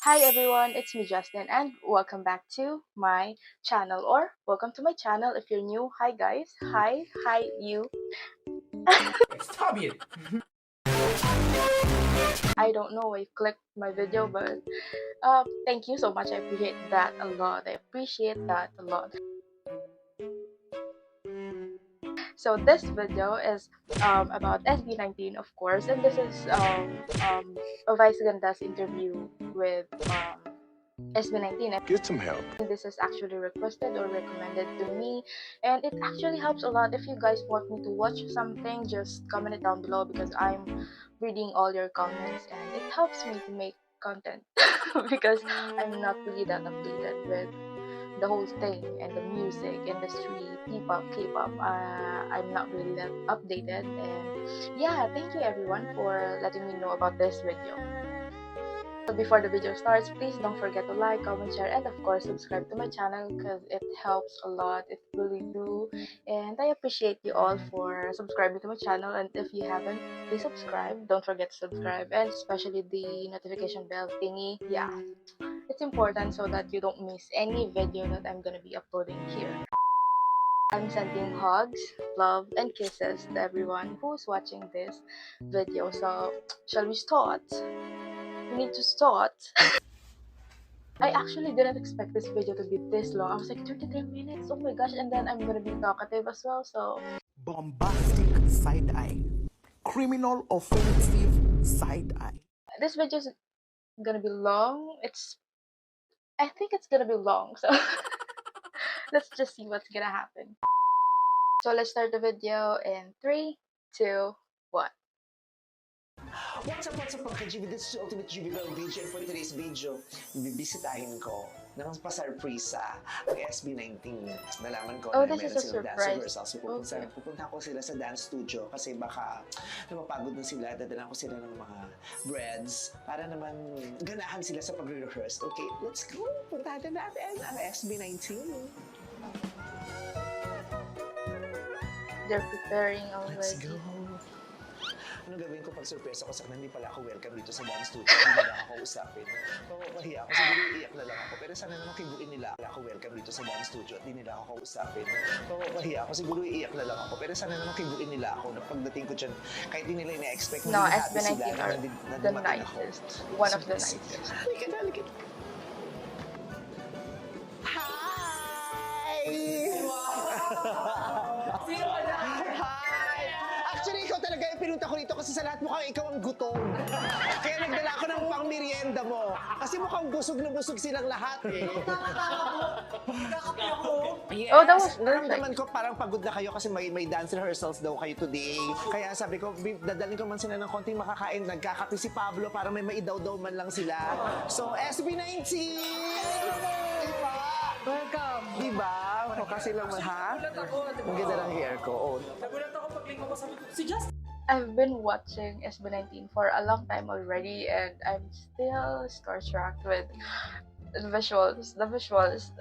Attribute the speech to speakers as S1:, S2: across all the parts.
S1: Hi everyone, it's me Justin and welcome back to my channel or welcome to my channel if you're new. Hi guys. Hi you.
S2: Stop it!
S1: I don't know why you clicked my video but thank you so much. I appreciate that a lot. I appreciate that a lot. So this video is about SB19 of course, and this is a Vice Ganda's interview with SB19.
S3: Get some help.
S1: This is actually requested or recommended to me, and it actually helps a lot. If you guys want me to watch something, just comment it down below because I'm reading all your comments and it helps me to make content because I'm not really that updated with the whole thing and the music industry, P-pop, K-pop. I'm not really that updated, and yeah, thank you everyone for letting me know about this video. So before the video starts, please don't forget to like, comment, share, and of course subscribe to my channel because it helps a lot. It really do, and I appreciate you all for subscribing to my channel. And if you haven't, please subscribe. Don't forget to subscribe, and especially the notification bell thingy. Yeah, it's important so that you don't miss any video that I'm gonna be uploading here. I'm sending hugs, love, and kisses to everyone who's watching this video. So, shall we start? We need to start. I actually didn't expect this video to be this long. I was like 33 minutes. Oh my gosh, and then I'm gonna be talkative as well. So
S2: Bombastic side eye. Criminal offensive side eye.
S1: this video is gonna be long. I think it's gonna be long. So let's just see what's gonna happen. So let's start the video in 3, 2, 1.
S4: What's up mga ka-GB? This is Ultimate GB Girl DJ, and for today's video, bibisitahin ko ng pasarprisa ang SB19. Nalaman ko na
S1: this
S4: meron
S1: is a
S4: silang dance
S1: surprise.
S4: rehearsal. So pupunta ko sila sa dance studio kasi baka napapagod na sila. Dadala ko sila ng mga breads para naman ganahan sila sa pag-rehearse. Okay, let's go! Puntahan na natin ang SB19.
S1: They're preparing already.
S4: Let's go! Ano gawin ko pag surprise ako sa kanila? Hindi pala ako welcome dito sa dance studio. Hindi nila ako usapin. Mapapahiya ako. Siguro iiyak na lang ako. Pero sana naman kibuin nila ako welcome dito sa dance studio at hindi nila ako kausapin. Mapapahiya ako. Siguro iiyak na lang ako. Pero sana naman kibuin nila ako na pagdating ko dyan, kahit hindi nila ina-expect
S1: No,
S4: na happy
S1: SB19
S4: sila
S1: are
S4: na
S1: the
S4: dumating ako.
S1: nicest. One of the nicest.
S4: Halika na, halika na. Hi! Hi! Actually, ikaw talaga yung pinunta ko rito kasi sa lahat mukhang ikaw ang gutom. Kaya nagdala ako ng pang-merienda mo. Kasi mukhang busog na busog silang lahat eh. Yes.
S1: Oh, that was perfect.
S4: Naramdaman ko parang pagod na kayo kasi may dance rehearsals daw kayo today. Kaya sabi ko, dadalhin ko man sila ng konting makakain. Nagkakape si Pablo para may maidaw-daw man lang sila. So, SB19! Diba?
S2: Welcome!
S4: Diba? O kasi lang, ha? Ang ganda ng hair ko. Oh.
S2: Nagulat ako pag linggo ko sabi ko, si Justin!
S1: I've been watching SB19 for a long time already, and I'm still starstruck with the visuals. The visuals,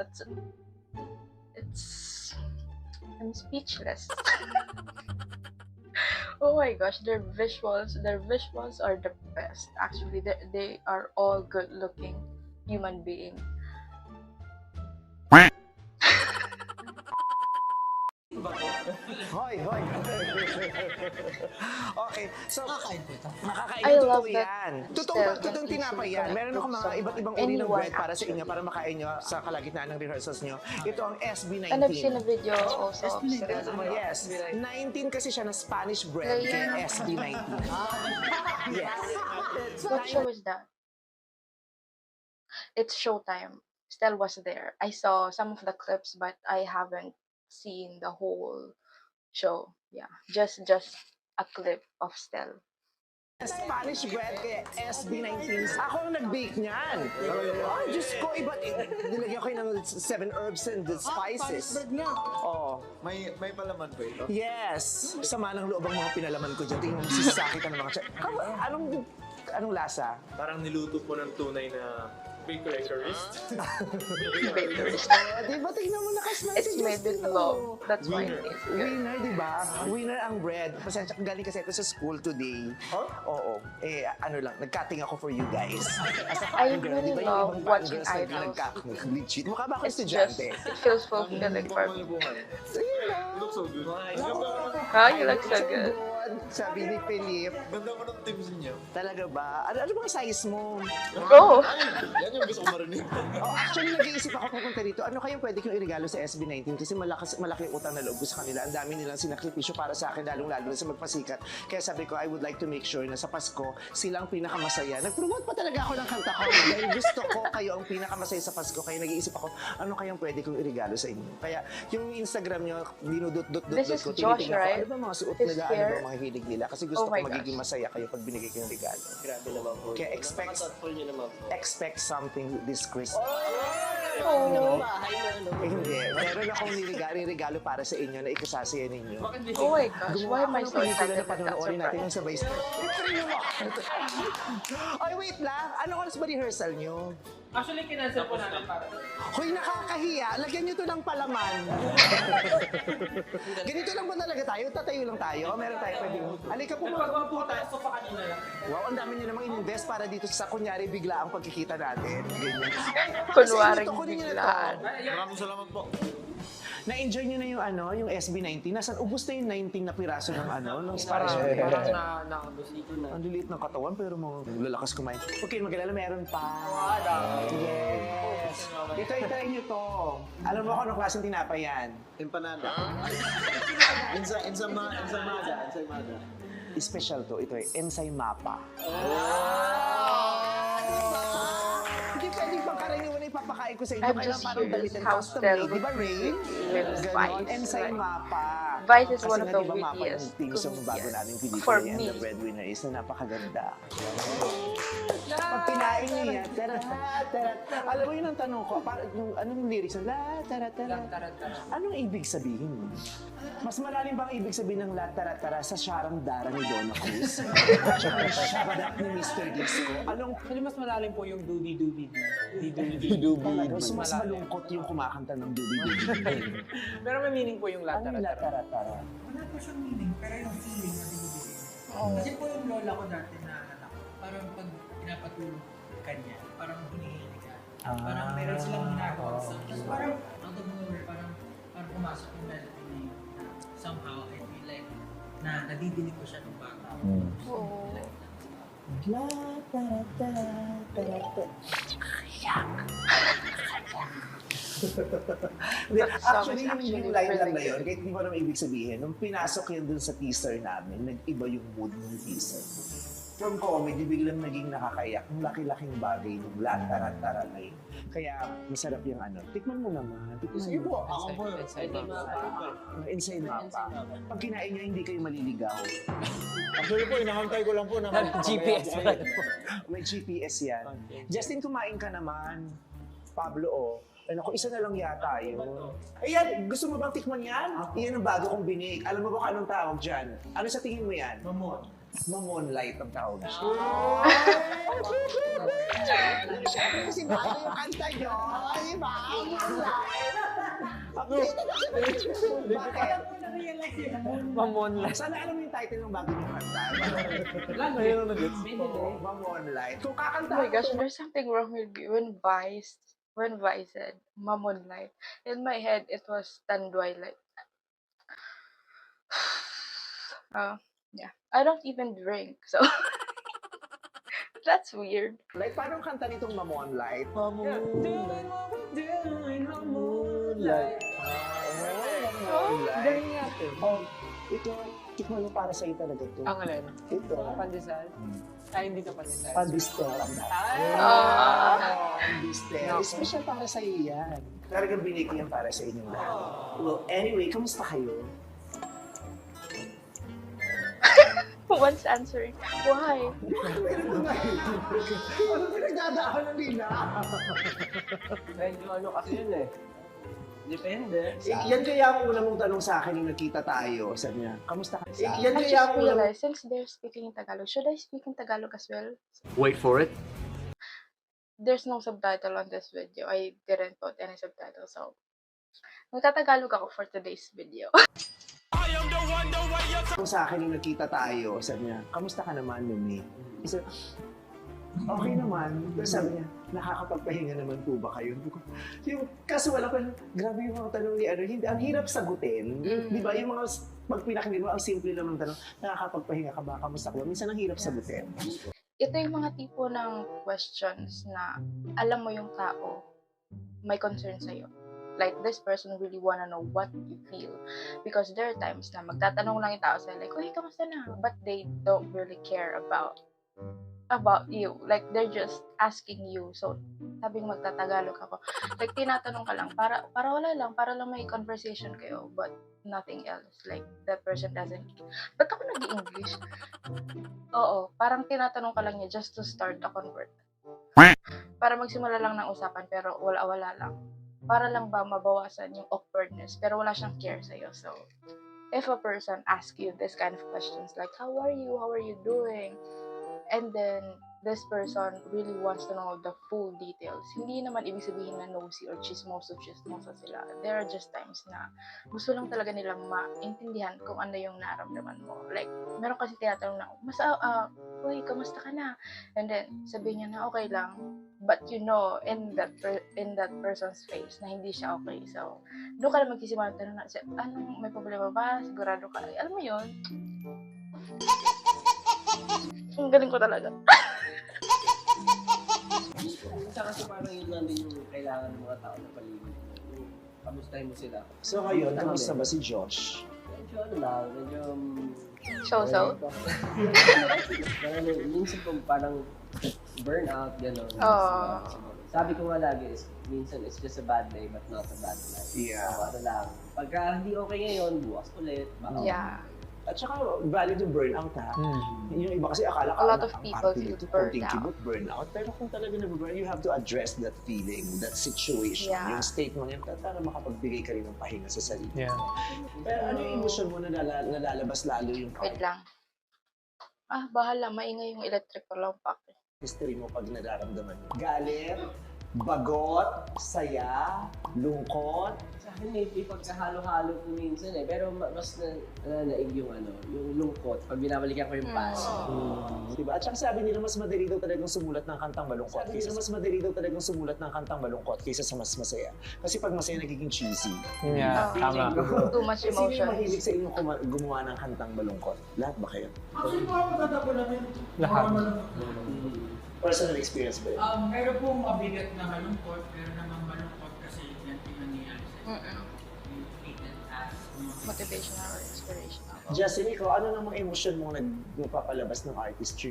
S1: I'm speechless. Oh my gosh, their visuals are the best. Actually, they are all good-looking human beings.
S4: Hoy, hoy. Okay, so
S2: Nakakain ko ito.
S4: makakain
S1: I
S4: ko
S1: love
S4: totoo
S1: that
S4: yan.
S1: still
S4: Totoo ba?
S1: can
S4: Totoong tinapay yan.
S1: easily
S4: Meron ako mga
S1: connect
S4: iba't ibang
S1: with
S4: uri ng
S1: anyone,
S4: bread para sa inyo,
S1: actually.
S4: para makain nyo sa kalagitnaan ng rehearsals nyo. Ito ang SB19.
S1: And I've seen a video also of Selena.
S4: Yes, 19 kasi siya na Spanish bread, kaya SB19. Yes.
S1: What show is that? It's Showtime. Stel was there. I saw some of the clips, but I haven't seen the whole show. Yeah, just a clip of Stel.
S4: Spanish bread, kaya SB19. Ako ang nag-bake niyan. Ay, Diyos ko, iba. Nilagyan ko ng 7 herbs and the spices.
S2: Bread nga.
S4: Oo.
S5: May palaman ba ito?
S4: Yes! Sama ng loob ang mga pinalaman ko dyan. Tingnan mo, sisakit ka ng mga chat. Anong Anong lasa?
S5: Parang niluto po ng tunay na bakerist.
S1: Bakerist.
S4: Di ba? Tingnan mo lakas na
S1: It's
S4: si
S1: made with
S4: Justin,
S1: love.
S4: oh.
S1: That's why it
S5: Winner.
S1: is good.
S4: Winner, di ba? Winner ang bread. Pasensya, galing kasi ako sa school today.
S5: Huh?
S4: Oo. Ano lang, nag-cutting ako for you guys. As a
S1: I
S4: fangirl,
S1: really
S4: di ba yung
S1: love
S4: ibang
S1: watching
S4: fangirls
S1: idols.
S4: nagka-legit? Mukha ba ako
S1: It's just,
S4: estudyante?
S1: it feels fulfilling for me.
S5: You look so good.
S1: Huh? You look so good.
S4: Sabi ni Philip.
S5: Ganda mo ng tips niya.
S4: Talaga ba? Ano bang size mo?
S1: Oh!
S5: Yan yung gusto ko marinig.
S4: Oh, actually, nag-iisip ako pupunta rito. Ano kayang pwede kong irigalo sa SB19? Kasi malaki utang na loob ko sa kanila. Ang dami nilang sinakripisyo para sa akin, lalong-lalo na sa magpasikat. Kaya sabi ko, I would like to make sure na sa Pasko, sila ang pinakamasaya. Nag-promote pa talaga ako ng kanta ko. Dahil gusto ko kayo ang pinakamasaya sa Pasko. Kaya nag-iisip ako, ano kayang pwede kong irigalo sa inyo? Kaya yung Instagram nyo, dinudot-dot-dot
S1: This is
S4: ko.
S1: Josh,
S4: Tinitingnan ko,
S1: right?
S4: ano ba mga suot
S1: His
S4: nila? Ano
S1: hair?
S4: ba mga hilig nila? Kasi gusto
S1: Oh
S4: ko
S1: my
S4: magiging
S1: gosh.
S4: masaya kayo pag binigay ko yung regalo.
S5: Grabe naman po.
S4: Kaya expect something this Christmas.
S1: Oh!
S4: Hindi. Meron akong regalo para sa inyo na ikasasaya ninyo.
S1: Oh my gosh, why am I so
S4: Gumawa
S1: excited
S4: na
S1: with that
S4: panonoorin natin yung
S1: surprise?
S4: sabay. Ay, wait lang. Anong oras ba rehearsal nyo?
S2: Actually, kinansel po namin para.
S4: Hoy, nakakahiya. Lagyan nyo to ng palaman. Ganito lang ba talaga tayo? Tatayo lang tayo? Meron tayo pwede. Halika po mga
S2: Pagkawa po tayo sa pa kanina lang.
S4: Wow, ang dami nyo namang in-invest para dito sa kunyari bigla ang pagkikita natin. Ganyan.
S1: Kunwaring
S4: Kunin nyo na to.
S1: biglaan.
S5: Maraming salamat po.
S4: Na-enjoy nyo na yung SB19? Nasaan? Ubus na yung 19 na piraso ng ng
S2: Parang
S4: spice.
S2: nakabusito na.
S4: Ang liliit ng katawan pero lalakas kumain. Okay, magalala, meron pa. Yes. Ito, nyo to. Alam mo kung anong klaseng tinapay yan?
S5: Empanada. Ensaymada.
S4: Special to. Ito Ensay Mapa. Hindi pwedeng pangkaraniwan na ipapakain ko sa inyo.
S1: I'm
S4: Kailangan
S1: just
S4: parang
S1: curious
S4: gamitin
S1: how
S4: custom
S1: Stel
S4: made. Di ba, Rain?
S1: will
S4: Ganon.
S1: Vice.
S4: Ensay Mapa.
S1: Vice is
S4: Kasi
S1: one of
S4: nga,
S1: the
S4: di ba, Mapa
S1: wittiest
S4: yung theme song bago
S1: comedians.
S4: namin pelikula
S1: For
S4: yan,
S1: me.
S4: The Breadwinner is na napakaganda. Pag kinain niyo yan, tara. Alam mo yun ang tanong ko, anong lyrics? La, tara. Anong ibig sabihin? Mas malalim bang ibig sabihin ng la, tara sa Sharang Dara ni Donna Cruz? Shabadak ni Mr. Disco? Anong
S2: Actually, mas malalim po yung doobie-doobie.
S4: talaga? So, mas malungkot yung kumakanta ng dubi-dubi.
S2: Pero may meaning po yung
S4: Ano yung la,
S2: latara.
S4: tara?
S3: Wala po siyang meaning, pero yung feeling na binibigay. Kasi po yung lola ko dati na anak ko, parang pag pinapatulog ka niya, parang hinihilig ka. Parang meron silang ginagawa. Tapos parang out of nowhere, parang pumasok yung melody na yun. Na somehow, I feel like na nadidinig ko siya nung bata.
S1: Oh.
S4: La, tara.
S1: That song
S4: Actually,
S1: is actually
S4: yung line lang
S1: really
S4: na yun,
S1: good.
S4: kahit hindi ko alam ang ibig sabihin, nung pinasok yun dun sa teaser namin, nag-iba yung mood ng teaser. From comedy, biglang naging nakakayak. Yung laki-laking bagay ng tara na yun. Kaya, masarap yung Tikman mo naman.
S5: Sige po, ako po.
S4: Inside mapa. Pag kinain niya, hindi kayo maliligaw.
S5: Actually po, inahantay ko lang po na
S2: GPS pala.
S4: May GPS yan. Justin, kumain ka naman. Pablo, Ay, naku, isa na lang yata yun. Ayan, gusto mo bang tikman yan? Iyan ang bago kong binig. Alam mo ba kung anong tawag dyan? Ano sa tingin mo yan? Mamon light ang tawag siya. Siyempre kasi bago yung kanta nyo. Di ba? Mamon light. Bakit?
S2: Mamon lang.
S4: Sana alam mo yung title ng bago yung kanta.
S2: Mayroon na gets.
S4: Mamon light. Kung
S1: Oh
S4: kakanta
S1: my gosh, there's something wrong with me when Vice said Mamon Light. In my head, it was Tanduay Light. Yeah. I don't even drink, so that's weird.
S4: like, paano kanta nitong Mamon light?
S2: Moonlight. Galing natin.
S4: Ito, tikman mo para sa'yo talaga ito.
S2: Ang alin?
S4: Ito.
S2: Pandesal? Ay, hindi ka pandesal.
S4: Pandistel.
S1: Ah.
S4: Pandistel. Special para sa'yo yan. Talagang binigay ko yan para sa inyo lahat. Well, anyway, kamusta kayo?
S1: Once answering, why?
S4: Ano pinagdadaanan nila?
S2: Medyo kasi yun eh. Depende.
S4: Yan kaya ang una mong tanong sa akin nung nagkita tayo. Sabi niya, kamusta ka? Yan
S1: I
S4: kaya
S1: just
S4: ang una mong...
S1: realized, since they're speaking in Tagalog, should I speak in Tagalog as well?
S5: Wait for it.
S1: There's no subtitle on this video. I didn't put any subtitle, so magtatagalog ako for today's video.
S4: sa akin nung nagkita tayo. Sabi niya, kamusta ka naman, Lumi? Isa, okay naman. Pero sabi niya, nakakapagpahinga naman po ba kayo? Yung casual ako, grabe yung mga tanong ni ano, hindi, ang hirap sagutin. Di ba? Yung mga, pag pinakinggan mo, ang simple lang ng tanong, nakakapagpahinga ka ba? Kamusta ka ba? Minsan ang hirap sagutin.
S1: Ito yung mga tipo ng questions na alam mo yung tao may concern sa'yo. Like, this person really wanna know what you feel. Because there are times na magtatanong lang yung tao sa'yo, like, uy, kamusta na? But they don't really care about you. Like, they're just asking you. So, sabing magtatagalog ako. Like, tinatanong ka lang, para wala lang, para lang may conversation kayo, but nothing else. Like, that person doesn't. Ba't ako nag-i-English? Oo, parang tinatanong ka lang niya just to start a convert. Para magsimula lang ng usapan, pero wala lang. Para lang ba mabawasan yung awkwardness, pero wala siyang care sa'yo. So, if a person asks you this kind of questions, like, how are you doing? And then, this person really wants to know the full details. Hindi naman ibig sabihin na nosy or chismoso sila. There are just times na gusto lang talaga nila maintindihan kung ano yung naramdaman mo. Like, meron kasi tinatanong na, uy, kamusta ka na? And then, sabihin niya na okay lang. But you know, in that person's face, na hindi siya okay. So, doon ka lang magsisimula ng tanong na, anong, may problema ba? Sigurado ka? Alam mo yun? Ang galing ko talaga.
S2: Minsan kasi parang yun lang din yung kailangan ng mga tao na paligid. Yung kamustahin mo sila.
S4: So ngayon, kamusta ba si Josh?
S2: Medyo ano lang, medyo...
S1: So?
S2: Parang minsan kung parang burnout, gano'n.
S1: Oo.
S2: Sabi ko nga lagi is, minsan it's just a bad day but not a bad life.
S4: Yeah.
S2: So, ano lang. Pagka hindi okay ngayon, bukas ulit. Baka
S1: Yeah.
S4: At saka, valid yung burnout ha. Yung iba kasi akala
S1: A lot of people feel burned out.
S4: Burnout. Pero kung talaga na-burn, you have to address that feeling, that situation,
S1: Yeah.
S4: yung state mo yan, para makapagbigay ka rin ng pahinga sa sarili.
S5: Yeah.
S4: Pero ano yung emotion mo na nalalabas lalo yung
S1: Wait lang. Bahala. Maingay yung electric lang pa.
S4: history mo pag nararamdaman mo? Galit, bagot, saya, lungkot.
S2: sa akin may pagkahalo-halo po minsan eh. Pero mas naig yung yung lungkot pag binabalikan ko yung past.
S4: Diba? At saka sabi nila mas madali daw talagang sumulat ng kantang malungkot. Kaysa sa mas masaya. Kasi pag masaya nagiging cheesy.
S5: Yeah, tama.
S1: Too much
S4: Sino yung
S1: emotions.
S4: mahilig sa inyo gumawa ng kantang malungkot? Lahat ba kayo?
S3: Actually, mga maganda ko namin.
S5: Lahat.
S4: Personal experience ba yun?
S3: Meron pong mabigat na malungkot, pero namang malungkot kasi yan yung nangyayari sa yung treated as
S1: Motivational or inspirational.
S4: Justin, ikaw, ano namang emosyon mo nagpapalabas ng artistry?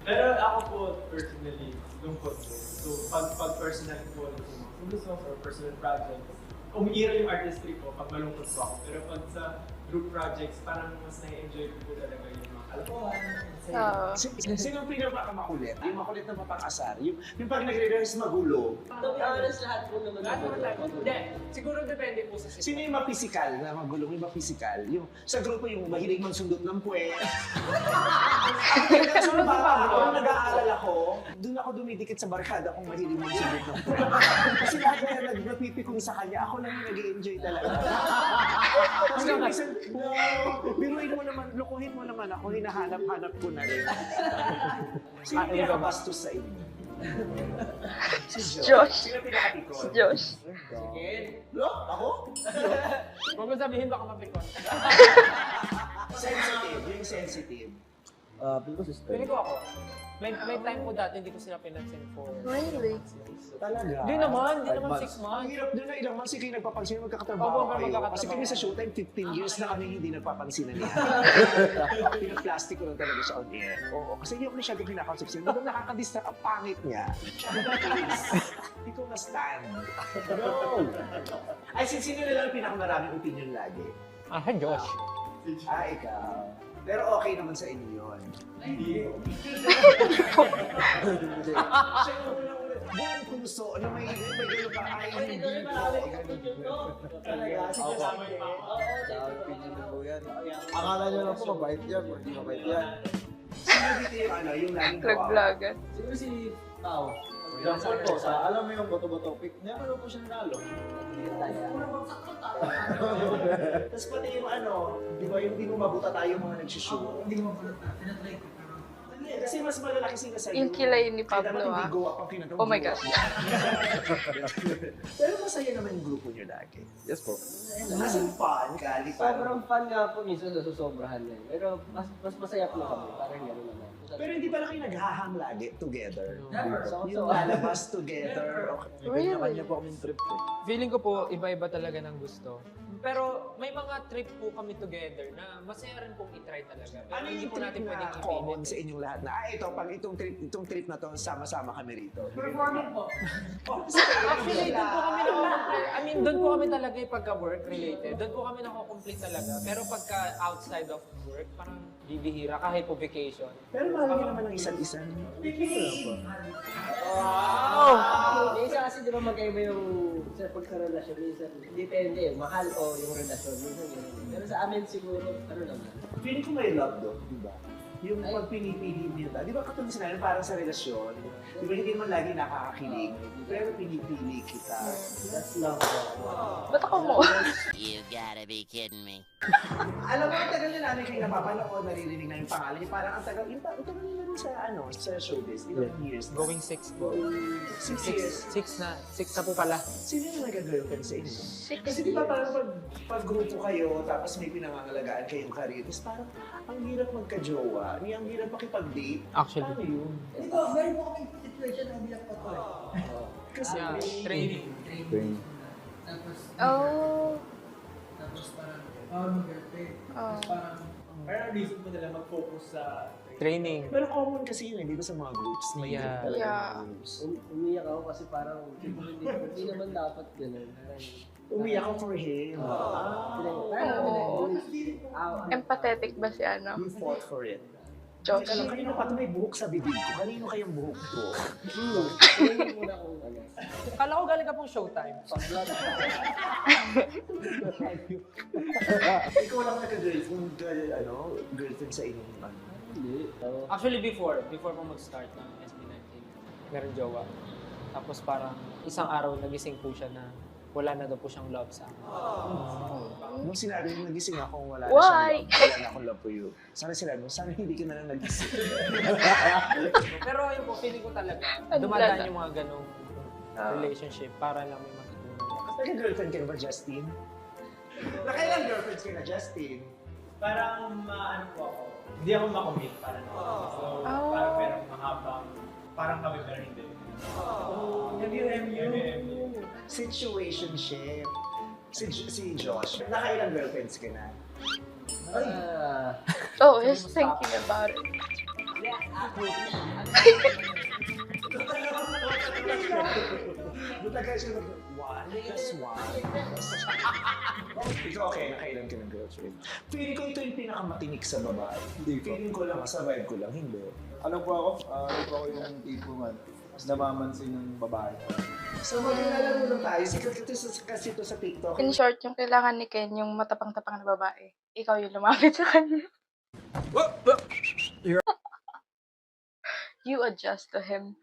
S5: Pero ako po, personally, lungkot po. So, pag personal po, songs or personal projects, umiira yung artistry ko pag malungkot po ako. Pero pag sa group projects, parang mas na-enjoy ko po talaga yung mga kalokohan.
S4: Sino ang pinakamakulit? Yung makulit na mapakasar? Yung pag nagre-rehearse magulo?
S2: To be honest, lahat po naman.
S5: Hindi, siguro depende po sa
S4: Sino yung ma-physical na magulo? Yung ma-physical? Yung sa grupo yung mahilig magsundot ng puwet. Sa mga bata ako, nung nag-aaral ako, doon ako dumidikit sa barkada kung mahilig magsundot ng puwet. Kasi lahat na yan nagpipikong sa kanya, ako lang yung nag-i-enjoy talaga. Kasi minsan, biruin mo naman, lukuhin mo naman ako, hinahanap-hanap ko na rin. Sino yung pinakabastos sa inyo? Si
S1: Josh.
S4: Sino pinakapikon?
S1: Josh.
S4: Lo? Ako?
S2: Huwag mo sabihin baka mapikon.
S4: Sensitive. Yung sensitive.
S2: Pili ko sister.
S6: Pili ko ako. May time ko dati, hindi ko sila pinansin for...
S1: Really?
S4: Talaga?
S6: Hindi naman 6
S4: Ang
S6: months.
S4: hirap doon na ilang months kayo nagpapansin,
S6: Oo,
S4: magkakatrabaho kayo.
S6: magkakatrabaho.
S4: Kasi kami sa Showtime, 15 years na kami hindi nagpapansin na niya. Pinaplastic ko lang talaga siya on air. Oo, kasi hindi ako masyadong kinakausap siya. Hindi nakakadistract ang pangit niya. Hindi ko na-stand. No! Ay, sino na lang pinakamaraming opinion lagi?
S6: Josh.
S4: Ikaw. Pero okay naman sa inyo yun. Hindi. Siya yung unang-una. Buong puso na may gano'n pa ay hindi
S2: Talaga, si Justin.
S7: Dahil pinin na po yan. Akala nyo lang po mabait yan, hindi mabait yan.
S4: Sino dito yung ano, yung laging
S1: Vlog-vlogan.
S2: Siguro si Pao.
S7: Example po, alam mo yung boto-boto pick, never po siya nanalo.
S4: Tapos pati yung ano, di ba yung di mo mabuta tayo mga nagsushoot.
S3: Hindi mo pala tinatry ko. Pero
S4: Kasi mas malalaki sila sa'yo.
S1: Yung kilay ni
S4: Kaya dapat
S1: Pablo,
S4: hindi
S1: ah.
S4: go up ang kinagawa.
S1: Oh my gosh.
S4: Pero masaya naman yung grupo nyo lagi.
S7: Yes po.
S4: Mas fun, kali
S2: Sobrang fun nga po, minsan nasusobrahan na yun. Pero mas masaya po kami, parang gano'n naman.
S4: Pero hindi pala kayo naghahang lagi together.
S3: never.
S4: Yung lalabas together. Okay.
S1: Really?
S7: Kanya po kaming trip eh.
S6: Feeling ko po, iba-iba talaga ng gusto. Pero may mga trip po kami together na masaya rin pong itry talaga. Pero
S4: Ano
S6: hindi
S4: yung
S6: po
S4: trip
S6: natin
S4: na
S6: pwedeng
S4: common
S6: ipilit.
S4: sa inyong lahat na, ito, pag itong trip na to, sama-sama kami rito.
S3: Performing po.
S6: Actually, doon po kami nako-complete. I mean, doon po kami talaga yung pagka-work related. Doon po kami nako-complete talaga. Pero pagka outside of work, parang bibihira kahit po vacation.
S4: Pero mahal nyo naman ang isa't isa.
S2: Wow! Yung isa kasi di ba magkaiba yung sa pagkarelasyon, minsan depende mahal o yung relasyon, minsan yun. Pero sa amin siguro, ano naman.
S4: Feeling ko may love doon, di ba? Yung pag pinipili nila, di ba katulad sinabi, parang sa relasyon, di ba hindi naman lagi nakakakilig, pero pinipili kita.
S2: That's love.
S1: Ba't ako mo?
S8: You gotta be kidding me.
S4: Alam mo, ang tagal na namin kayo napapanood, naririnig na yung pangalan niya, parang ang tagal, yung tagal nila rin sa, sa showbiz, ilang years na.
S6: Going 6 po.
S4: 6 years.
S6: 6 na po pala.
S4: Sino yung nag-girlfriend sa inyo?
S1: 6
S4: Kasi di ba parang pag grupo kayo, tapos may pinangangalagaan kayong career, tapos parang ang hirap magka-jowa, ang hirap makipag-date.
S6: Actually.
S4: Paano yun?
S3: Ito, meron po kaming situation na umiyak pa to eh.
S4: Kasi
S6: Yeah, training.
S3: Training. Tapos,
S1: Oh.
S3: tapos parang, mag-girlfriend.
S1: Oh.
S3: Tapos parang,
S5: Parang reason mo nila mag-focus sa
S6: Training.
S4: pero common kasi yun, di ba sa mga groups? May
S6: Yeah.
S4: group talaga
S1: Yeah.
S4: mga groups.
S2: Umiyak ako kasi parang hindi naman dapat gano'n.
S4: Umiyak ako for him.
S1: Empathetic ba si ano?
S4: You fought for it.
S1: Josh?
S4: Teka lang, kanino pa ito may buhok sa bibig ko? Kanino kayang buhok ko?
S2: Training muna akong ano.
S6: Kala ko galing ka pong showtime.
S4: Ikaw lang nagka-girlfriend, girlfriend sa inyong ano?
S2: Hindi.
S6: Actually, before po mag-start ng SB19, meron jowa. Tapos parang isang araw nagising po siya na wala na daw po siyang love sa akin.
S4: Nung sinabi mo, nagising ako, wala na
S1: Why?
S4: siyang love, wala na akong love for you. Sana sinabi mo, sana hindi ka na lang nagising.
S6: Pero yun po, feeling ko talaga,
S1: Ano
S6: dumadaan
S1: talaga?
S6: yung mga ganong relationship para lang may matutunan.
S4: Nagka-girlfriend ka na ba, Justin? Nakailang girlfriends ka na, Justin?
S5: parang ano po ako, hindi ako makomit parang so parang merong mahabang parang kami pero hindi. MU.
S4: Situationship. Si Josh, nakailang girlfriends ka na?
S1: Oh, he's thinking about it.
S4: Butagal siya mag- one plus one. Ikaw okay, nakailang ka ng girlfriend. Feeling ko ito yung pinakamatinik sa babae. Feeling ko lang, sa vibe ko lang, hindi.
S7: Ano po ako? Ano po ako yung tipong mas namamansin ng babae.
S4: So maglalaro lang tayo. Sikat kasi ito sa TikTok.
S1: In short, yung kailangan ni Ken, yung matapang-tapang na babae. Ikaw yung lumapit sa kanya. You adjust to him.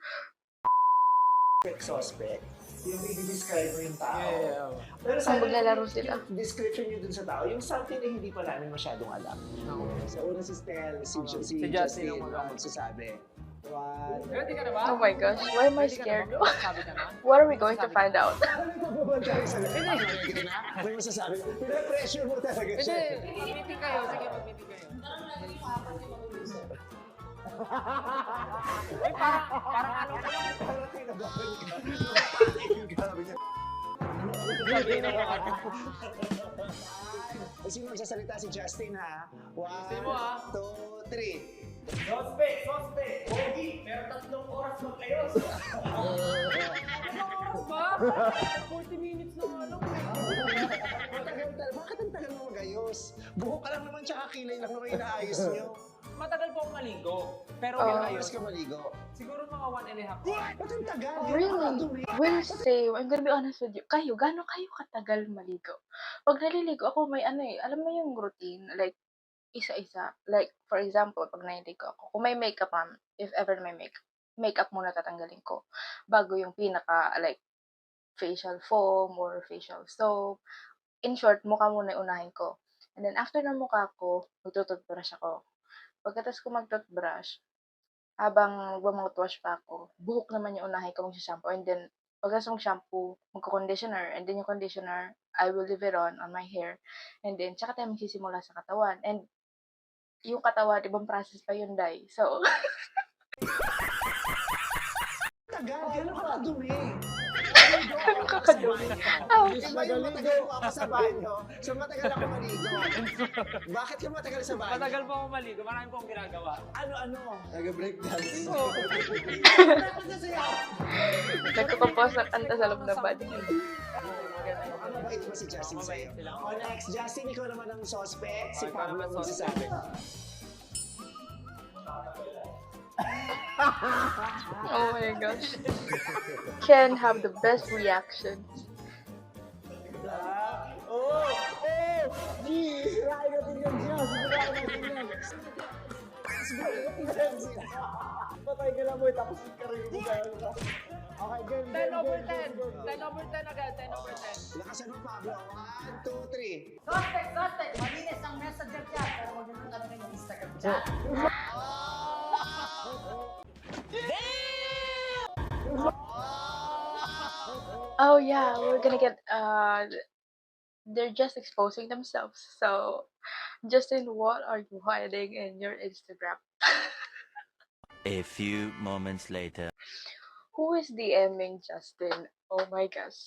S4: Suspect. Yung i-describe mo yung tao.
S6: Yeah.
S4: Pero
S1: Kung maglalaro sila.
S4: yung description nyo dun sa tao, yung something na hindi pa namin masyadong alam. Sa una si Stel, si
S6: Si Justin
S4: Justin
S6: ang
S4: ang magsasabi. One.
S6: Ready ka na ba?
S1: Oh my gosh, why am I
S6: Ready ka na
S1: scared?
S6: ba? Sabi ka na?
S1: What are we going to find out?
S4: May masasabi. Pina-pressure mo talaga
S6: Hindi,
S4: siya.
S6: mag-meeting kayo. Sige, mag-meeting kayo. Ay, parang ano ka lang.
S4: Parang kinabahan ka. Grabe niya. Ay, sino magsasalita? Si Justin, ha?
S6: Justin mo, ha?
S4: 1, 2, 3.
S5: Suspect! Pogi! Meron 3 oras magkayos!
S6: Anong oras ba? 40 minutes na nga lang.
S4: Bakit ang tagal mo magayos? Buhok ka lang naman tsaka kilay lang naman inaayos niyo.
S6: matagal po akong maligo. Pero
S1: Oh.
S6: yun
S4: Oras
S6: ayun.
S4: ka maligo.
S6: Siguro mga 1.5
S4: Ba't ang tagal?
S1: Really? Well, same. I'm gonna be honest with you. Kayo, gaano kayo katagal maligo? Pag naliligo ako, may ano eh, alam mo yung routine, like, isa-isa. Like, for example, pag naliligo ako, kung may makeup on, if ever may makeup muna tatanggalin ko. Bago yung pinaka, like, facial foam or facial soap. In short, mukha muna yung unahin ko. And then, after ng mukha ko, magtututbrush ako. Pagkatapos ko mag-toothbrush, habang magmamouthwash pa ako, buhok naman yung unahin ko mag-shampoo. And then, pagkatapos mag-shampoo, magko-conditioner. And then yung conditioner, I will leave it on my hair. And then, tsaka tayo magsisimula sa katawan. And yung katawan, ibang process pa yun, Day. So,
S4: Tagal, gano'n ka kadumi?
S1: kakadumi. Oh,
S4: Iba yung matagal mo ako sa banyo. So matagal ako maligo. Bakit ka matagal sa banyo?
S6: Matagal po akong maligo. Marami po akong ginagawa.
S4: Ano?
S7: Nag-breakdance.
S1: nagko-compose ng kanta sa loob ng body.
S4: Ano ba ito ba si Justin sa'yo? O next, Justin, ikaw naman ang suspect. Si Pablo ang magsasabi.
S1: Oh my gosh. Can have the best reactions.
S2: Gee, sirain natin yan, Jazz. Sirain natin yan. Patay ka na mo, tapos ka rin yung mga. Okay, game,
S6: 10 over 10. 10 over 10 agad. 10 over 10.
S4: Lakasan mo, Pablo. 1, 2, 3.
S9: Suspect, malinis ang messenger chat, pero huwag nyo kami ng Instagram chat.
S1: Oh yeah, we're gonna get they're just exposing themselves. So Justin, what are you hiding in your Instagram?
S8: A few moments later.
S1: Who is DMing Justin? Oh my gosh.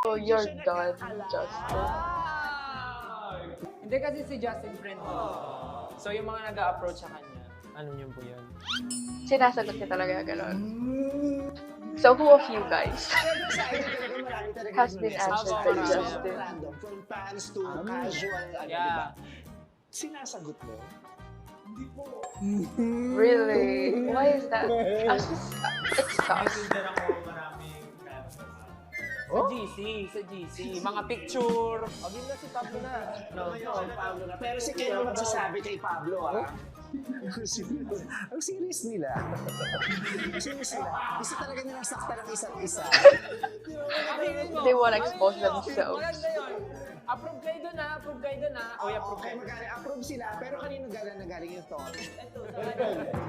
S1: Oh, you're done, Justin.
S6: Hindi kasi si Justin friend mo. So yung mga nag-a-approach sa kanya, ano niyo po yun?
S1: Sinasagot niya talaga ganon. So who of you guys has been answered by
S6: Marami.
S1: Justin?
S4: Random, from fans to casual, ano,
S6: Yeah.
S4: diba? Sinasagot mo?
S1: Really? Why is that? It's sus.
S5: Messenger ako maraming fans.
S6: Sa GC. Mga picture.
S2: O, game na si Pablo na.
S4: No, Pablo na. Pero si Ken yung magsasabi kay Pablo, ah. Ang serious nila. Ang serious nila. Gusto talaga nilang sakta ng isa't isa.
S1: They wanna expose themselves.
S6: Maganda yun. Approve kayo dun ha. Oy, approve
S4: Okay,
S6: kayo.
S4: approve sila. Pero kanino nagaling yung thought?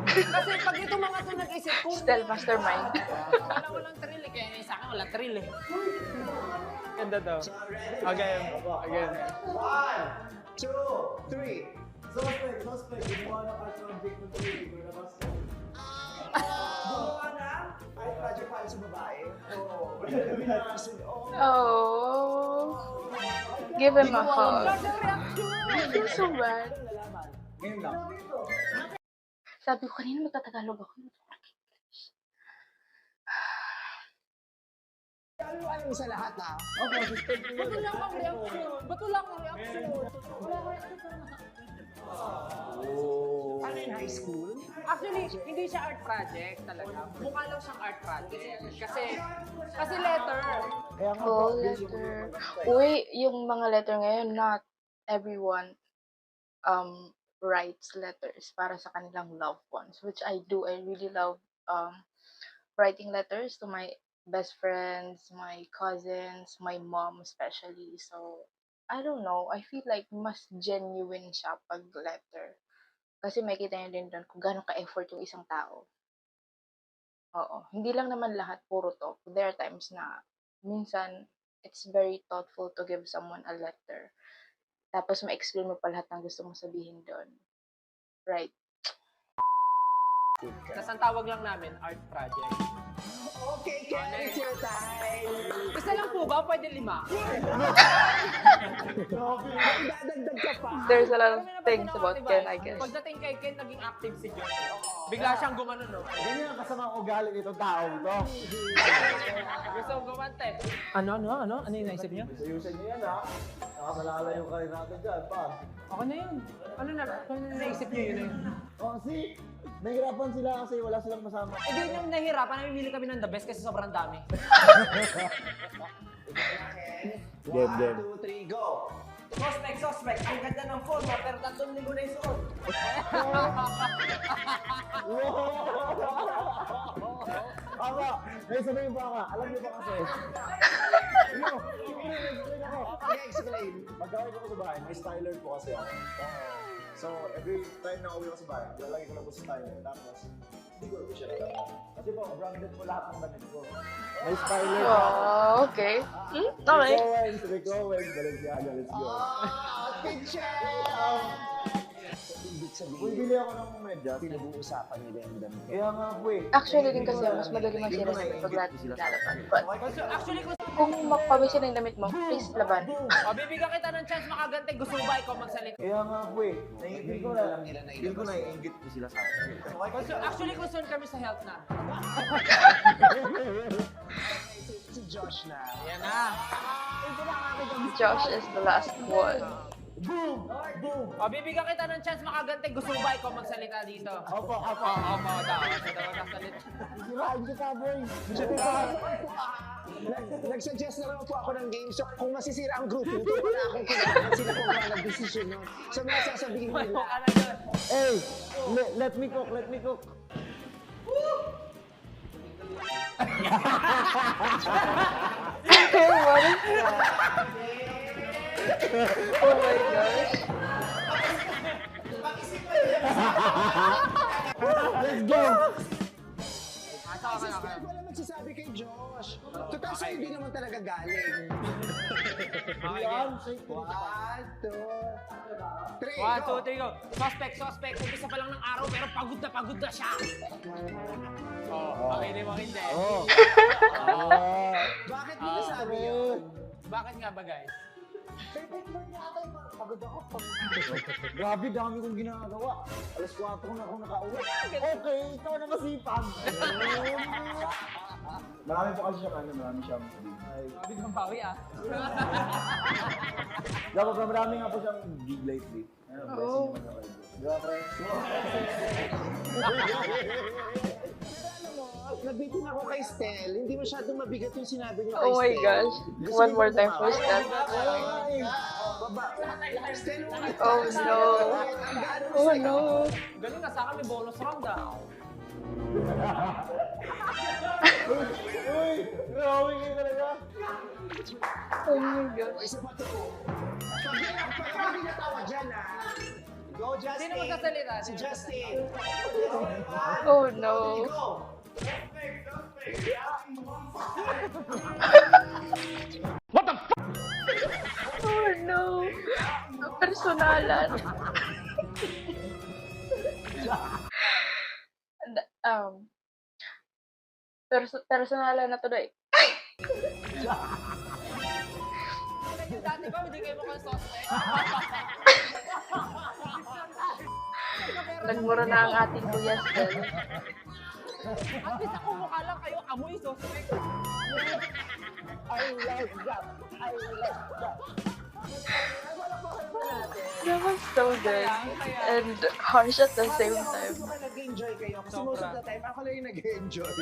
S6: Kasi pag itong mga to nag-isip, kung
S1: Still mastermind.
S6: wala walang thrill eh. Kaya sa akin walang thrill eh. Ganda to.
S4: So, ready?
S6: Okay. Again.
S4: 1, 2, 3.
S2: Suspect, gumawa na part project ng tuloy.
S4: Gumawa na? Ay, project para sa babae? Oo.
S1: Oh. Give him a hug. I feel so bad.
S2: Game lang.
S1: Sabi ko kanina magtatagalog ako.
S4: Ano mo sa lahat, ah?
S6: Ba't wala kang reaction?
S4: Ano yung high school?
S6: Actually, hindi siya art project talaga. Mukha lang siyang art project. Kasi letter.
S2: Kaya nga,
S1: Oh,
S2: Pablo,
S1: letter. Uy, yung mga letter ngayon, not everyone writes letters para sa kanilang loved ones, which I do. I really love writing letters to my best friends, my cousins, my mom especially. So, I don't know. I feel like mas genuine siya pag letter. Kasi makita niyo din doon kung gaano ka-effort yung isang tao. Oo. Hindi lang naman lahat puro talk. There are times na minsan it's very thoughtful to give someone a letter. Tapos ma-explain mo pa lahat ng gusto mong sabihin doon. Right.
S6: Tapos ang tawag lang namin, art project.
S4: Okay,
S6: It's your time. Isa lang po ba? Pwede 5?
S7: Dadagdag ka pa.
S1: There's a lot of things about Ken, I guess.
S6: Pagdating kay Ken, naging active si Josh. Bigla siyang gumanon, no?
S7: Ganyan ang kasama ugali nitong taong to.
S6: Gusto kong gumante. Ano yung naisip niyo?
S7: Ayusin niyo yan, ha? Nakamalala yung karin natin dyan, pa.
S6: Ako na yun. Ano na naisip niyo yun?
S7: Kasi, nahihirapan sila kasi wala silang masama.
S6: Eh, di yung nahihirapan. Namimili kami ng the best kasi sobrang dami.
S7: Game.
S2: 1, 2, 3, go! Suspect. Ang ganda ng phone mo, pero 3 linggo na yung suot.
S7: Aba, may sabihin pa ka. Alam niyo ba kasi? Explain ako.
S4: Explain.
S7: Pagkawin ko sa bahay, may styler po kasi ako. So, every time na uwi ko sa bahay, lalagay ko lang po sa styler. Tapos, hindi ko siya nalala. Kasi po, branded po lahat ng damit ko. May styler pa.
S1: Oh, okay. Okay.
S7: Rick Owens, Balenciaga, let's go.
S4: Ibig sabihin,
S7: Kung bili ako ng medyas,
S4: pinag-uusapan nila yung damit.
S7: kaya nga po eh.
S1: Actually din kasi mas madali masira sa pag lalaban. But
S6: Actually,
S1: kung magpabisa ng damit mo, please laban.
S6: bibigyan kita ng chance makaganti. Gusto mo ba ikaw magsalita?
S7: Kaya nga po eh. Feel ko na,
S4: Alam nila na
S7: feel ko na iingit ko sila sa akin.
S6: Actually, concerned kami sa health na.
S4: Si Josh na.
S6: Yan na.
S1: Josh is the last one.
S7: Boom! Boom!
S6: Bibigyan kita ng chance makaganti. Gusto mo ba ikaw magsalita dito?
S7: Opo.
S6: Opo, daw. Ito daw magsalita.
S7: Sirain kita, boy!
S4: Nag-suggest na raw po ako ng game. So, kung masisira ang group nito, wala akong kailangan. Sila po ba nag-decision nun? So, mga sasabihin nila.
S7: Hey! Let me cook.
S1: What is that? Oh my gosh.
S7: Let's go!
S4: Wala magsasabi kay Josh. Total, sa'yo hindi naman talaga galing.
S7: Yan,
S4: 1, 2, 3,
S6: 1,
S4: go!
S6: 2, 3, go. Suspect. Umpisa pa lang ng araw pero pagod na siya. Hindi mo hindi.
S7: Oh.
S4: Bakit mo nasabi yun?
S6: Bakit nga ba, guys?
S7: Pagod ako. Grabe, dami kong ginagawa. Alas 4 na ako nakauwi. Okay, ikaw na masipag. Marami po kasi siyang marami siyang
S6: Sabi kang bawi,
S7: dapat marami nga po siyang gig lately.
S1: Oh.
S7: Grabe.
S4: Nagbitin ako kay Stel. Hindi masyadong mabigat yung sinabi niya kay
S1: Oh my
S4: Stel.
S1: gosh. One more time for that.
S4: Stel,
S1: Oh no. Oh no.
S6: Galing na sa akin, may bonus round
S7: Uy! Grabe kayo talaga.
S1: Oh my gosh.
S4: Isa pa to. Pag hindi natawa dyan, Go, Justin!
S6: Sino magsasalita?
S4: Si Justin!
S1: Oh no.
S4: Go!
S1: Oh no. Personalan. Personalan na to eh.
S6: Dati ba, hindi kayo mukhang suspect?
S1: Nagmura na ang ating kuya Stel.
S6: At least ako mukha lang kayo, amoy suspect.
S7: I like that.
S1: That was so good and harsh at the same time.
S4: Gusto ko nag-enjoy kayo. Kasi most of the time, ako lang yung nag-enjoy.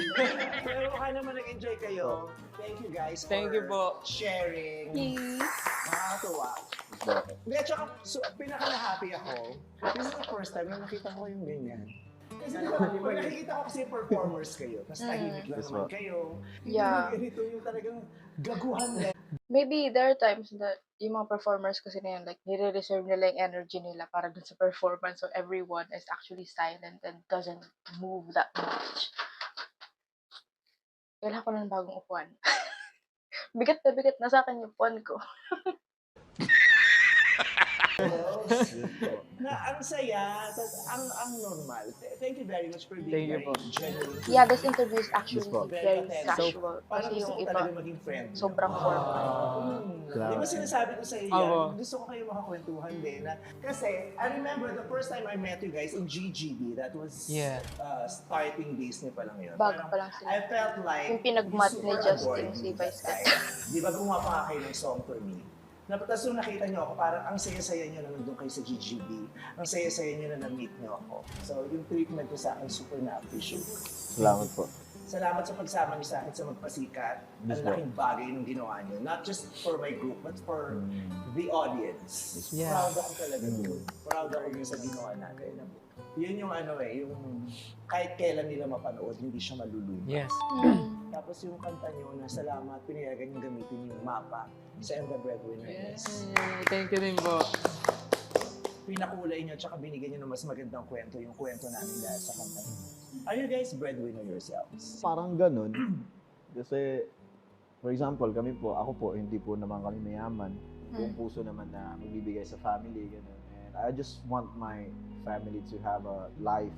S4: Pero baka naman nag-enjoy kayo. Thank you guys
S6: Thank you po.
S4: sharing.
S1: Peace.
S4: Nakakatuwa. Hindi, tsaka pinaka-happy ako. This is the first time na nakita ko yung ganyan. Kasi pag nakikita ko kasi performers kayo, mas tahimik lang naman kayo.
S1: Yeah.
S4: Hindi ganito yung talagang gaguhan na.
S1: Maybe there are times that yung mga performers kasi na yun, like, nire-reserve nila yung energy nila para dun sa performance. So, everyone is actually silent and doesn't move that much. Kailangan ko ng bagong upuan. bigat na sa akin yung upuan ko.
S4: Na ang saya, ang normal. Thank you very much for being
S6: Thank you
S4: very
S6: po.
S4: genuine.
S1: Yeah, this interview is actually
S7: Yes po.
S1: very
S4: authentic.
S1: casual.
S4: Parang
S1: Kasi
S4: gusto
S1: yung
S4: ko
S1: iba,
S4: talaga maging friend.
S1: sobrang formal.
S4: Di ba sinasabi ko sa iyo yan?
S6: Opo.
S4: Gusto ko kayo makakwentuhan din. Kasi, I remember the first time I met you guys in GGB, that was
S6: Yeah.
S4: starting days niya pa lang yun.
S1: Bago
S4: Parang
S1: pa lang sila.
S4: I felt like
S1: Yung pinagmat
S4: you
S1: ni
S4: super
S1: Justin,
S4: adored
S1: si
S4: me that
S1: Vice
S4: time. Di ba gumawa pa nga kayo ng song for me? Tapos nung nakita niyo ako, parang ang saya-saya niyo na nandun kayo sa GGB. Ang saya-saya niyo na na-meet niyo ako. So yung treatment ko sa akin, super na-appreciate.
S7: Salamat po.
S4: Salamat sa pagsama niyo sa akin sa Magpasikat.
S7: Yes,
S4: Ang laking bagay nung ginawa niyo. Not just for my group, but for the audience.
S6: Yeah.
S4: Proud ako talaga doon. Proud ako dun sa ginawa natin. Yun yung yung kahit kailan nila mapanood, hindi siya malulunod.
S6: Yes.
S1: Mm.
S4: Tapos yung kanta niyo na salamat, pinayagan yung gamitin yung mapa sa I'm the Breadwinner.
S6: Yes. Thank you din po.
S4: Pinakulay niyo, tsaka binigyan niyo ng mas magandang kwento, yung kwento namin dahil sa kanta niyo. Are you guys breadwinner yourselves?
S7: Parang ganun. Kasi, for example, ako po, hindi po naman kami mayaman. Buong puso naman na magbibigay sa family, ganun. And I just want my family to have a life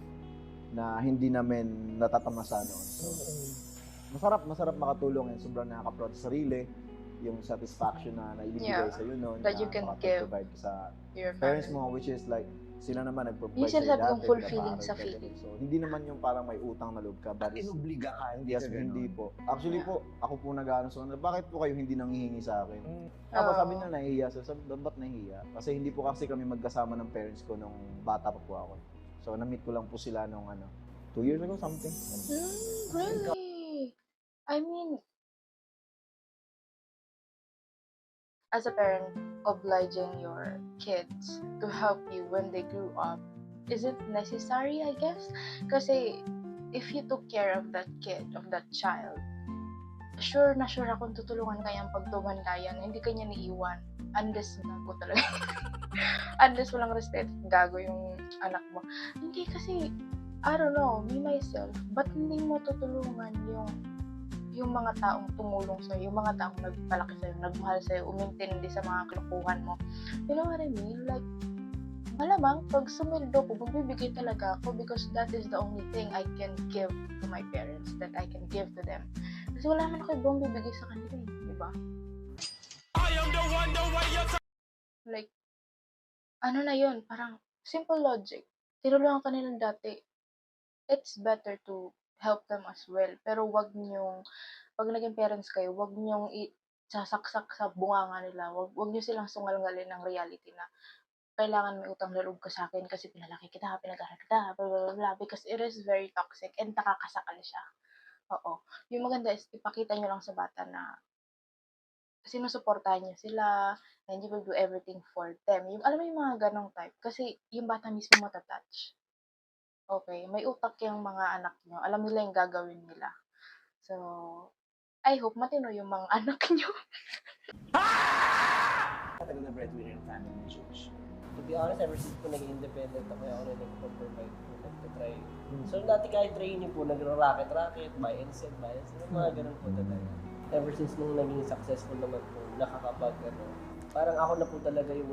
S7: na hindi namin natatamasa noon. So, masarap makatulong and sobrang nakaka-proud sa sarili. Yung satisfaction na naibibigay
S1: Yeah.
S7: sa iyo noon.
S1: That you can give
S7: provide sa
S1: Your
S7: parents
S1: family.
S7: mo, which is like, sila naman nag-provide
S1: Yung
S7: sa'yo
S1: sinasabi kong
S7: dati,
S1: fulfilling
S7: pinapaaral
S1: sa
S7: ka,
S1: feeling.
S7: ganun. So, hindi naman yung parang may utang na loob ka.
S4: At
S7: But is,
S4: inubliga ka, hindi
S7: yes,
S4: ka ganun.
S7: hindi po. Actually po, ako po nag-ano sa kanila, bakit po kayo hindi nanghihingi sa akin?
S4: Mm.
S7: Tapos
S1: Oo.
S7: sabi nila nahihiya. So, sabi, ba't nahihiya? Kasi hindi po kasi kami magkasama ng parents ko nung bata pa po ako. So, na-meet ko lang po sila nung 2 years ago, something.
S1: Really? I mean, as a parent, obliging your kids to help you when they grew up, is it necessary, I guess? Kasi if you took care of that kid, of that child, sure na sure akong tutulungan kayang pagtumanda yan. Hindi kanya niiwan. Unless gago talaga. Unless walang respeto, gago yung anak mo. Hindi kasi, I don't know, me myself, ba't hindi mo tutulungan yung mga taong tumulong sa'yo, yung mga taong nagpalaki sa'yo, nagmahal sa'yo, umintindi sa mga kalukuhan mo. You know what I mean? Like, malamang, pag sumildo ko, magbibigay talaga ako because that is the only thing I can give to my parents, that I can give to them. Kasi wala man ako ibang bibigay sa kanila, di ba? Like, ano na yun, parang simple logic. Tinulungan ka nilang dati. It's better to help them as well. Pero wag niyong, pag naging parents kayo, wag niyong sasaksak sa bunganga nila. Wag niyo silang sungal-ngalin ng reality na kailangan may utang na loob ka sa akin kasi pinalaki kita, pinag-aral kita, blah, blah, blah, because it is very toxic and nakakasakal siya. Oo. Yung maganda is ipakita niyo lang sa bata na sinusuportahan niyo sila and you will do everything for them. Yung, alam mo yung mga ganong type. Kasi yung bata mismo matatouch. Okay, may utak yung mga anak nyo. Alam nila yung gagawin nila. So, I hope matino yung mga anak nyo.
S4: Talaga na breadwinner ng family ni George.
S2: To be honest, ever since po naging independent ako, ako rin nag-provide po, nag-try. So dati kahit training po, nag-racket, buy and sell, mga ganun po talaga. Ever since nung naging successful naman po, parang ako na po talaga yung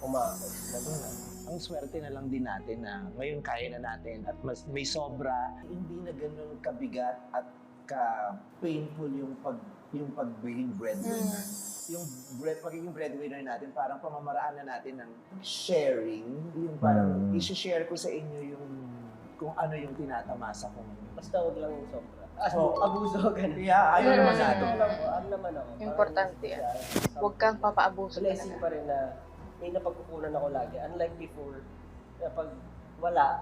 S2: umaakot na mga.
S4: Ang swerte na lang din natin na ngayon kaya na natin at mas may sobra, hindi na ganun kabigat at ka-painful yung pagiging breadwinner. Yung pagiging breadwinner natin, parang pamamaraan na natin ng sharing. Yung parang i-share ko sa inyo yung kung ano yung tinatamasa ko.
S2: Basta huwag lang yung sobra. Abuso, ganun.
S4: Yeah, ayaw naman natin.
S2: Ano naman ako.
S1: Importante yan. Huwag kang papaabuso
S2: Blessing
S1: talaga.
S2: pa rin na may napagkukunan ako lagi. Unlike before, na pag wala,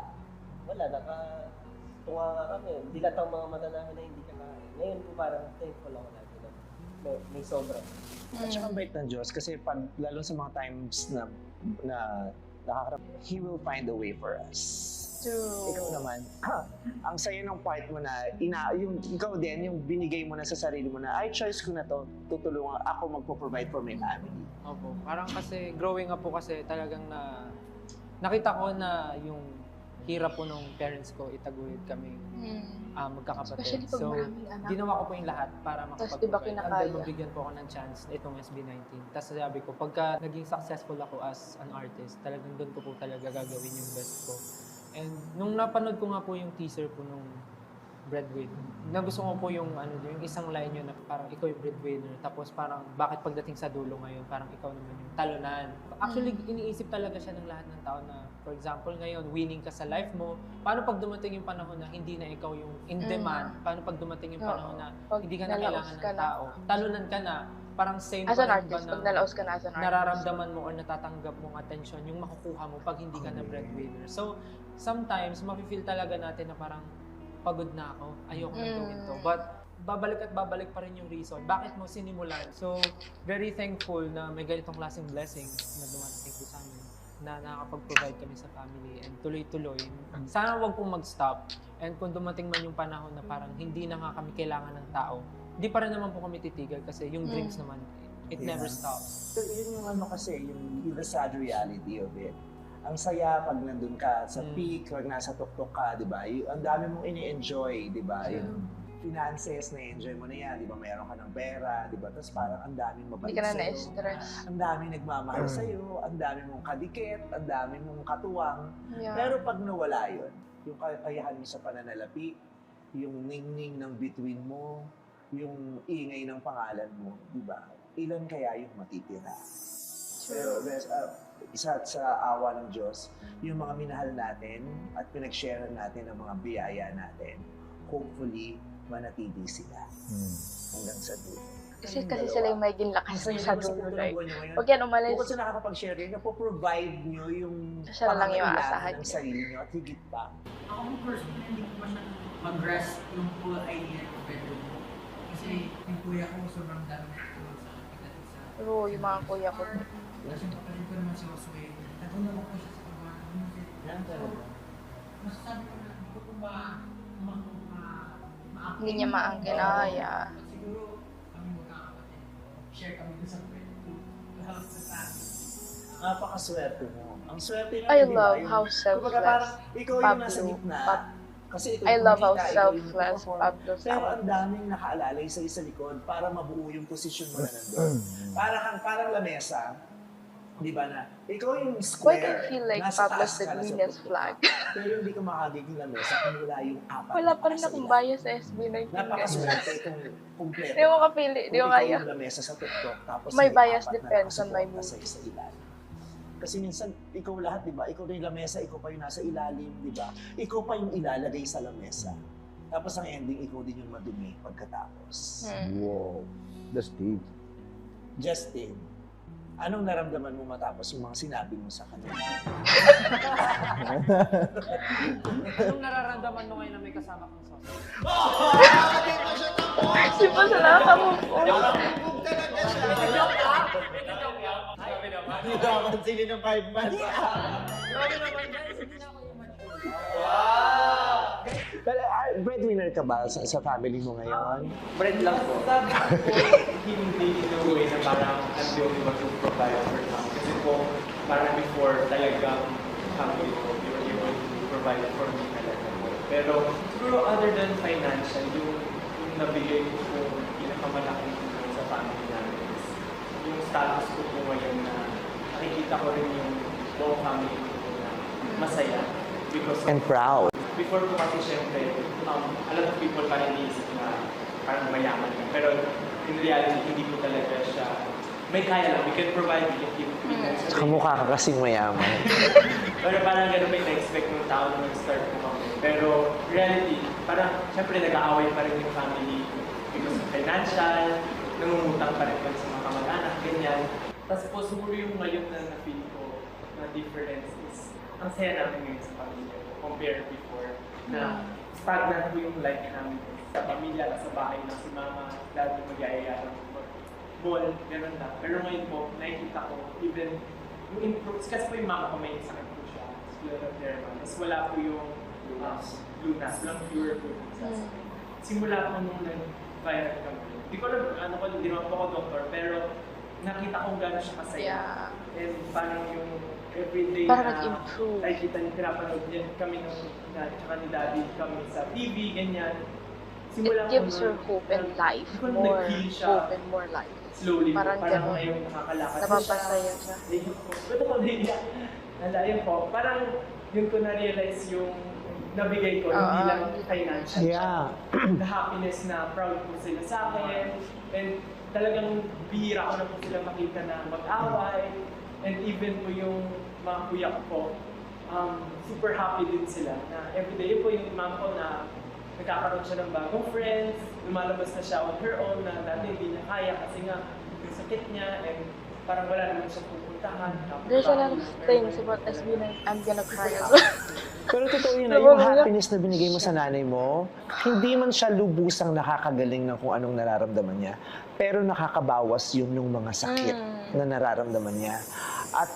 S2: nakatunga nga kami. Dilat ang mga mata namin na hindi kakain. Ngayon po parang thankful ako lagi na may sobra.
S4: At saka ang bait ng Diyos kasi lalo sa mga times na nakakarap, He will find a way for us.
S1: True.
S4: Ikaw naman, ang saya ng part mo na, ikaw din, yung binigay mo na sa sarili mo na, choice ko na to, tutulungan ako magpo-provide for my family.
S6: Opo. Parang kasi growing up po kasi talagang nakita ko na yung hirap po nung parents ko itaguyod kami magkakapatid.
S1: Especially pag
S6: So,
S1: maraming anak.
S6: ginawa ko po yung lahat para
S1: Tas di ba
S6: makapag-provide.
S1: kinakaya?
S6: Until mabigyan po ako ng chance itong SB19. Tapos sabi ko, pagka naging successful ako as an artist, talagang doon ko po talaga gagawin yung best ko. And nung napanood ko nga po yung teaser po nung Breadwinner, nagustuhan ko po yung yung isang line yun na parang ikaw yung breadwinner, tapos parang bakit pagdating sa dulo ngayon, parang ikaw naman yung talunan. Actually, iniisip talaga siya ng lahat ng tao na, for example, ngayon, winning ka sa life mo, paano pag dumating yung panahon na hindi na ikaw yung in demand, paano pag dumating yung panahon na
S1: Pag
S6: hindi ka na
S1: nalaos
S6: kailangan
S1: ka
S6: ng
S1: na.
S6: tao, talunan ka na, parang same
S1: As
S6: pa
S1: an
S6: rin
S1: artist,
S6: ba
S1: pag
S6: ng
S1: nalaos ka na as an artist.
S6: nararamdaman mo or natatanggap mong attention, yung makukuha mo pag hindi ka na breadwinner. So, sometimes, mafe-feel talaga natin na parang pagod na ako, ayoko na gawin to. But, babalik at babalik pa rin yung reason. Bakit mo sinimulan? So, very thankful na may ganitong klaseng blessings na dumating po sa amin na nakakapag-provide kami sa family and tuloy-tuloy. Sana wag pong mag-stop. And kung dumating man yung panahon na parang hindi na nga kami kailangan ng tao, hindi pa rin naman po kami titigil kasi yung dreams naman, it never stops.
S4: So, yun yung kasi, yung the sad reality of it. Ang saya pag nandun ka sa peak, pag nasa tuktok ka, di ba? Ang dami mong ini-enjoy, di ba? Yung finances, na-enjoy mo na yan, di ba? Mayroon ka ng pera, di ba? Tapos parang ang daming mabait
S1: Hindi ka na
S4: sa'yo.
S1: na-stress.
S4: Ang daming nagmamahal sa'yo, ang dami mong kadikit, ang dami mong katuwang.
S1: Yeah.
S4: Pero pag nawala yun, yung kakayahan mo sa pananalapi, yung ningning ng bituin mo, yung ingay ng pangalan mo, di ba? Ilan kaya yung matitira? Pero isa sa awa ng Diyos, yung mga minahal natin at pinag-share natin ang mga biyaya natin, hopefully, manatili sila hanggang sa dulo.
S1: Kasi sila yung may ginlakas
S4: Masaya
S1: sa
S4: naman sa
S1: dulo.
S4: punto ng
S1: Like,
S4: buhay niyo ngayon.
S1: huwag yan umalis.
S4: Bukod sa nakakapag-share kayo, napoprovide nyo yung
S1: Siya na lang yung
S4: pangangailangan
S1: aasahan
S4: ng
S1: niyo.
S4: sarili nyo at higit pa.
S3: Ako po personally, hindi ko pa siya mag-grasp yung full idea ng bedroom ko. Kasi yung kuya ko sobrang dami na tulong sa akin pagdating sa...
S1: Pero yung mga kuya ko,
S3: Kasi kapatid ko naman si Josué, naguna ko po siya sa pagbahan. Masasabi ko na, hindi ko po
S1: hindi niya maangkin. Ah, yeah.
S3: Siguro kami magkakapatid. Share kami dun sa kwento. Lahat sa tayo.
S4: Napakaswerte mo. Ang swerte nga,
S1: I
S4: di ba?
S1: love
S4: Yung-
S1: how
S4: Kumbaga
S1: selfless
S4: parang ikaw yung nasa
S1: Pablo.
S4: gitna. Kasi ikaw
S1: I
S4: yung
S1: love how
S4: kumikita, ikaw yung
S1: selfless
S4: nagpo-perform.
S1: Pablo
S4: Pero
S1: sa
S4: ang daming nakaalalay sa likod para mabuo yung posisyon mo na nandun. Parang lamesa, di ba na, ikaw yung
S1: Why
S4: square,
S1: I feel like
S4: nasa
S1: Pablo's
S4: taas ka
S1: the
S4: na sa
S1: Venus
S4: tuktok
S1: flag?
S4: ka. Pero hindi ka makagiging lamesa kung wala yung apat.
S1: Wala
S4: na
S1: pa rin
S4: nasa
S1: akong
S4: ilalim.
S1: bias sa SB19.
S4: Napakaswerte kung kumpleto.
S1: Hindi mo kapili, hindi
S4: Kung
S1: mo
S4: ikaw
S1: kaya.
S4: yung lamesa sa tuktok, tapos
S1: My bias
S4: apat na
S1: depends on my
S4: nakasuporta
S1: mood.
S4: sa'yo sa ilalim. Kasi minsan, ikaw lahat, di ba? Ikaw na yung lamesa, ikaw pa yung nasa ilalim, di ba? Ikaw pa yung ilalagay sa lamesa. Tapos ang ending, ikaw din yung madumi pagkatapos.
S7: Wow. That's deep.
S4: Justin, anong naramdaman mo matapos yung mga sinabi mo sa kanila?
S6: Anong nararamdaman mo ngayon na may kasama kang sauce?
S1: Di ba sa nakaka-move on?
S7: Hindi ako sili ng 5 months.
S6: Grabe naman guys, hindi na ako immature.
S4: Pero breadwinner ka ba sa family mo ngayon?
S5: Bread lang po. Hindi in a way na parang I'm the only one to provide for them. Kasi po, parang before talagang family ko, they were able to provide for me talaga po. Pero siguro other than financial, yung nabigay ko po pinakamalaking tulong sa family namin is yung status ko po ngayon na nakikita ko rin yung buong family ko po na masaya. Because
S4: And proud.
S5: before po kasi syempre, a lot of people parang iniisip na parang mayaman ka. Pero in reality, hindi po talaga siya, may kaya lang, we can provide, we can give.
S4: Kamukha ka kasing mayaman.
S5: Pero parang ganun pa yung na-expect ng tao na mag-start po kami. Pero reality, parang syempre nag-aaway pa rin yung family because of financial, nangungutang pa rin pa sa mga kamag-anak, ganyan. Tapos po siguro yung ngayon na na-feel ko na difference is, ang saya namin ngayon sa pamilya ko compared before na stagnant po yung life namin sa pamilya, sa bahay na si mama, lagi mag-aaya ng ball, gano'n lang. Pero ngayon po, nakikita ko, even yung improves, kasi po yung mama ko may sakit po siya, scleroderma, tapos wala po yung lunas, walang cure po sa sakit. Simula po nung nag-viral kami, hindi ko alam, hindi naman po ako doktor, pero nakita ko gano'n siya kasaya.
S1: Yeah.
S5: And parang yung everyday
S1: Para
S5: na
S1: nag-improve.
S5: nakikita niyo, pinapanood niya kami tsaka ni Daddy kami sa TV, ganyan. Simula
S1: It gives
S5: ko
S1: her hope and life.
S5: kung
S1: More
S5: nag-heal siya,
S1: hope and more life.
S5: slowly po,
S1: Parang
S5: parang
S1: ganun.
S5: ngayon nakakalakad na siya.
S1: Napapasaya siya.
S5: Ayun po. Ito po, naiiyak. Ayun po, parang yun ko na-realize yung nabigay ko, hindi lang financial.
S2: Yeah.
S5: The happiness na proud po sila sa akin. And talagang bihira ko na po sila makita na mag-away. And even po yung mga kuya ko po, super happy din sila na everyday po yung mom ko na nagkakaroon siya ng bagong friends, lumalabas na siya on her own na dati hindi niya kaya kasi nga yung sakit niya and parang wala naman siyang pupuntahan.
S1: There's a lot of things about SB na I'm gonna cry as well.
S4: Pero totoo yun na, yung happiness na binigay mo sa nanay mo, hindi man siya lubusang nakakagaling ng kung anong nararamdaman niya, pero nakakabawas yun ng mga sakit na nararamdaman niya. At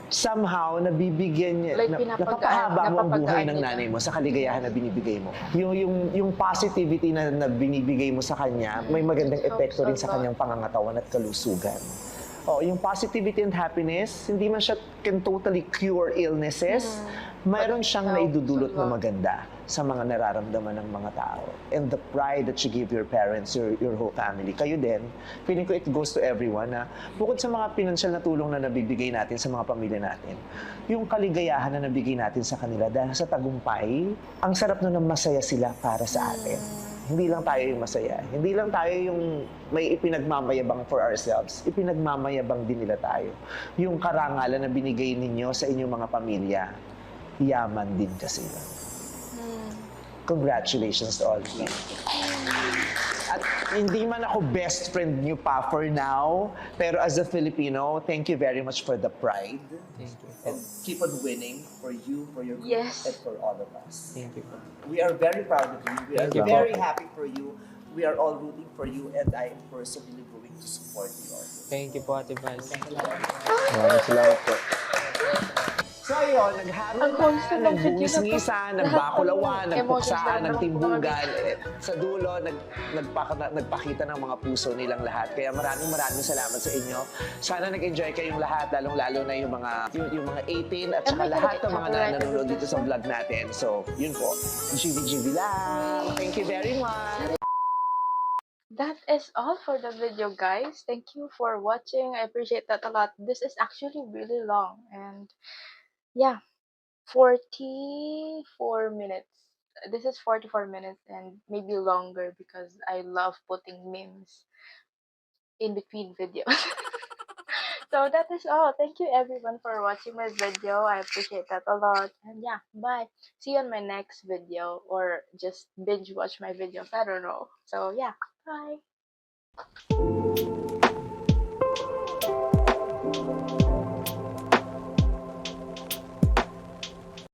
S4: somehow, nabibigyan niya,
S1: Like,
S4: napapahaba mo ang buhay ng
S1: niya.
S4: nanay mo sa kaligayahan na binibigay mo. Yung positivity na binibigay mo sa kanya, may magandang epekto rin sa kanyang pangangatawan at kalusugan. Yung positivity and happiness, hindi man siya can totally cure illnesses, mayroon siyang naidudulot na maganda sa mga nararamdaman ng mga tao. And the pride that you give your parents, your whole family, kayo din, feeling ko it goes to everyone na bukod sa mga pinansyal na tulong na nabibigay natin sa mga pamilya natin, yung kaligayahan na nabigay natin sa kanila dahil sa tagumpay, ang sarap na masaya sila para sa atin. Hindi lang tayo yung masaya. Hindi lang tayo yung may ipinagmamayabang for ourselves. Ipinagmamayabang din nila tayo. Yung karangalan na binigay ninyo sa inyong mga pamilya, yaman din kasi yun. Congratulations to all of you. At hindi man ako best friend niyo pa for now, pero as a Filipino, thank you very much for the pride.
S6: Thank you.
S4: And keep on winning for you, for your group,
S1: Yes.
S4: and for all of us.
S6: Thank you.
S4: We are very proud of you. We
S6: Thank
S4: are
S6: you,
S4: very
S6: po.
S4: happy for you. We are all rooting for you, and I am personally going to support you all.
S6: Thank you po, Ate Val.
S4: Salamat po. So ayun,
S1: Ang wholesome ng video na to.
S4: nagbuwis-ngisan,
S1: Lahat
S4: nagbakulawaan,
S1: ng emotions
S4: nagpuksaan,
S1: na
S4: nagtimbugan. Sa dulo, nagpakita ng mga puso nilang lahat. Kaya maraming salamat sa inyo. Sana nag-enjoy kayong lahat, lalong-lalo na yung mga 18 at saka lahat ng mga nanonood dito sa vlog natin. So, yun po. GV lang. Thank you very much.
S1: That is all for the video, guys. Thank you for watching. I appreciate that a lot. This is actually really long, and yeah, 44 minutes. This is 44 minutes and maybe longer because I love putting memes in between videos. So that is all. Thank you everyone for watching my video. I appreciate that a lot. And yeah, bye. See you on my next video, or just binge watch my videos. I don't know. So yeah, bye.